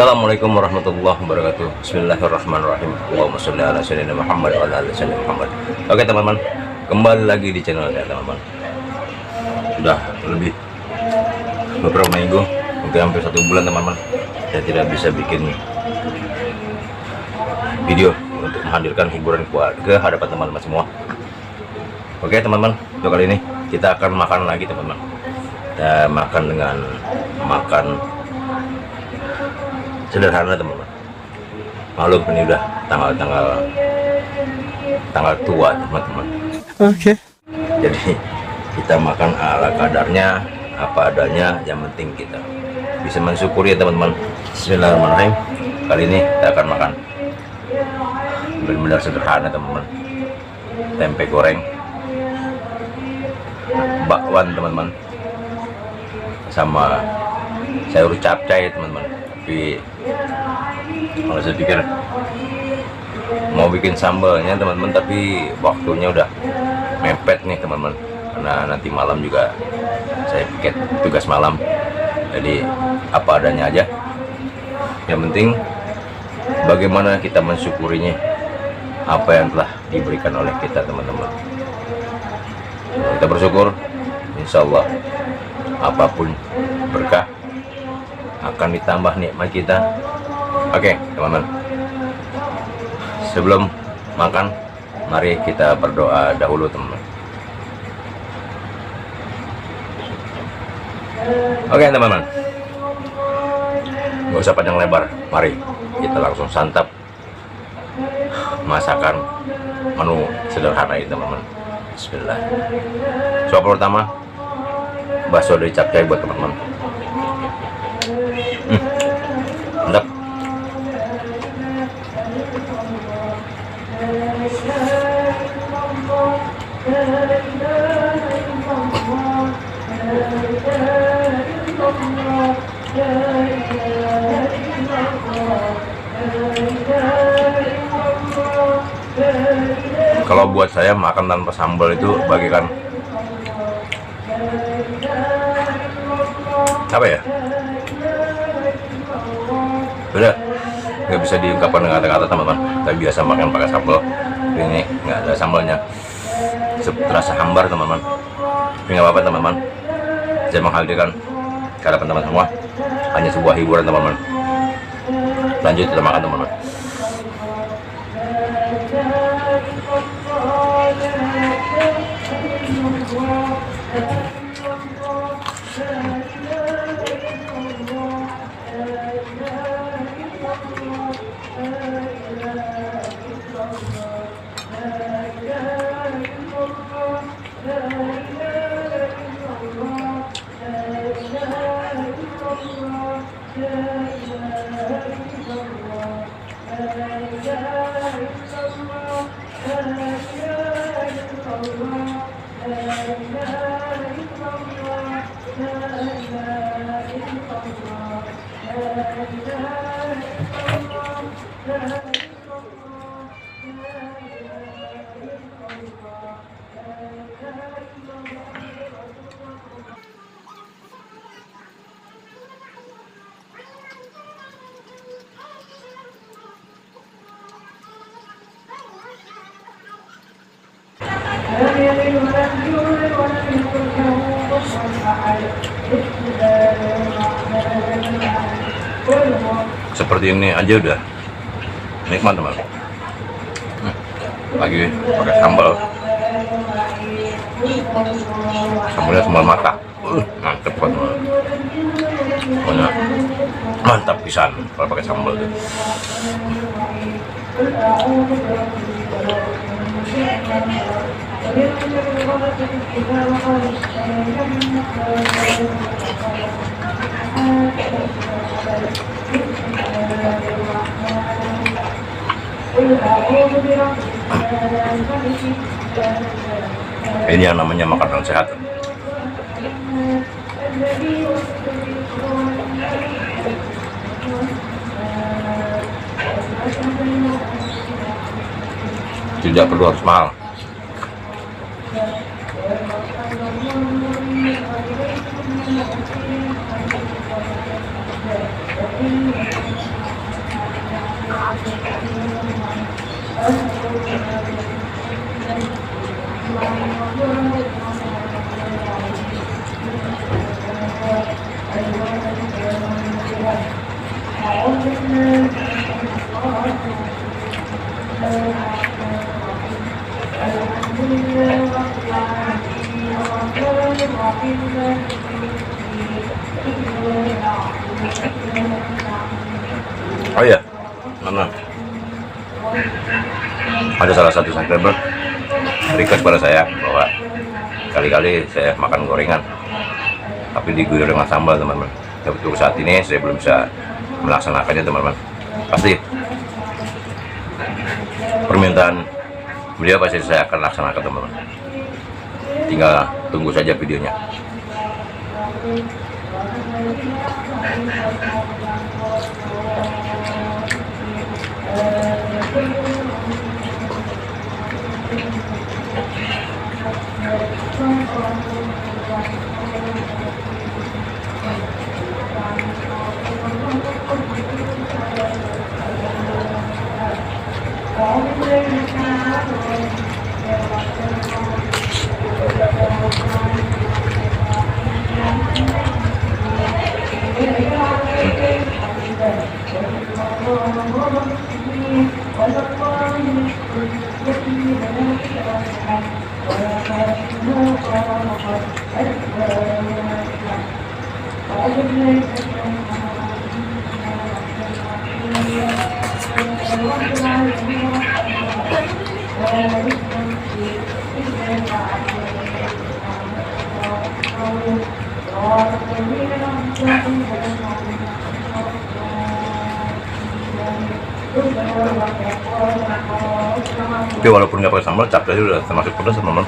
Assalamualaikum warahmatullahi wabarakatuh. Bismillahirrahmanirrahim. Allahumma sholli ala sayyidina Muhammad wa ala ali sayyidina Muhammad. Oke teman-teman, kembali lagi di channel saya teman-teman. Sudah lebih beberapa minggu, mungkin hampir 1 bulan teman-teman, saya tidak bisa bikin video untuk menghadirkan hiburan ke hadapan teman-teman semua. Oke teman-teman, untuk kali ini kita akan makan lagi teman-teman. Kita makan dengan makan sederhana teman-teman. Maklum ini udah tanggal tua teman-teman. Oke. Jadi kita makan ala kadarnya, apa adanya, yang penting kita bisa mensyukuri ya teman-teman. Bismillahirrahmanirrahim. Kali ini kita akan makan benar-benar sederhana teman-teman. Tempe goreng, bakwan teman-teman, sama sayur capcay teman-teman. Tapi kalau saya pikir mau bikin sambalnya teman-teman, tapi waktunya udah mepet nih teman-teman, karena nanti malam juga saya piket tugas malam. Jadi apa adanya aja, yang penting bagaimana kita mensyukurinya apa yang telah diberikan oleh kita teman-teman. Kita bersyukur, insya Allah apapun berkah akan ditambah nikmat kita. Oke teman-teman, sebelum makan mari kita berdoa dahulu teman-teman. Oke teman-teman, nggak usah panjang lebar, mari kita langsung santap masakan menu sederhana ini teman-teman. Bismillah. Suap pertama, bakso dari capcay buat teman-teman. Mantap. Kalau buat saya makan tanpa sambal itu bagikan apa ya? Beda, nggak bisa diungkapkan dengan kata-kata teman-teman. Kita biasa makan pakai sambal, ini nggak ada sambalnya, terasa hambar teman-teman. Tapi nggak apa-apa teman-teman, saya menghadirkan ke hadapan teman-teman semua hanya sebuah hiburan teman-teman. Lanjut kita makan teman-teman. Seperti ini aja udah nikmat teman. Lagi pakai sambal, sambalnya sambal mata, mantep kan teman. Pokoknya mantap pisan kalau pakai sambal tuh. Ini yang namanya makanan sehat. Tidak perlu harus mahal. Oh iya, teman-teman, ada salah satu subscriber request pada saya bahwa kali-kali saya makan gorengan tapi diguyur dengan sambal, teman-teman. Tapi untuk saat ini saya belum bisa melaksanakannya, teman-teman. Pasti permintaan beliau pasti saya akan laksanakan, teman-teman. Tinggal tunggu saja videonya. Tapi walaupun nggak pakai sambal, capcay udah termasuk pedas, teman-teman.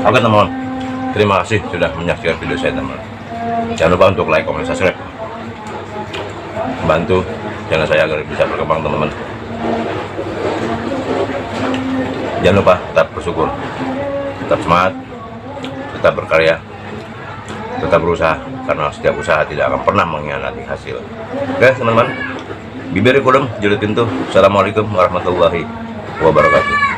Oke, teman-teman, terima kasih sudah menyaksikan video saya, teman-teman. Jangan lupa untuk like, comment, subscribe, bantu channel saya agar bisa berkembang, teman-teman. Jangan lupa tetap bersyukur, tetap semangat, tetap berkarya, tetap berusaha, karena setiap usaha tidak akan pernah mengkhianati hasil. Oke, teman-teman, bibir kulum, jilid pintu. Assalamualaikum warahmatullahi wabarakatuh.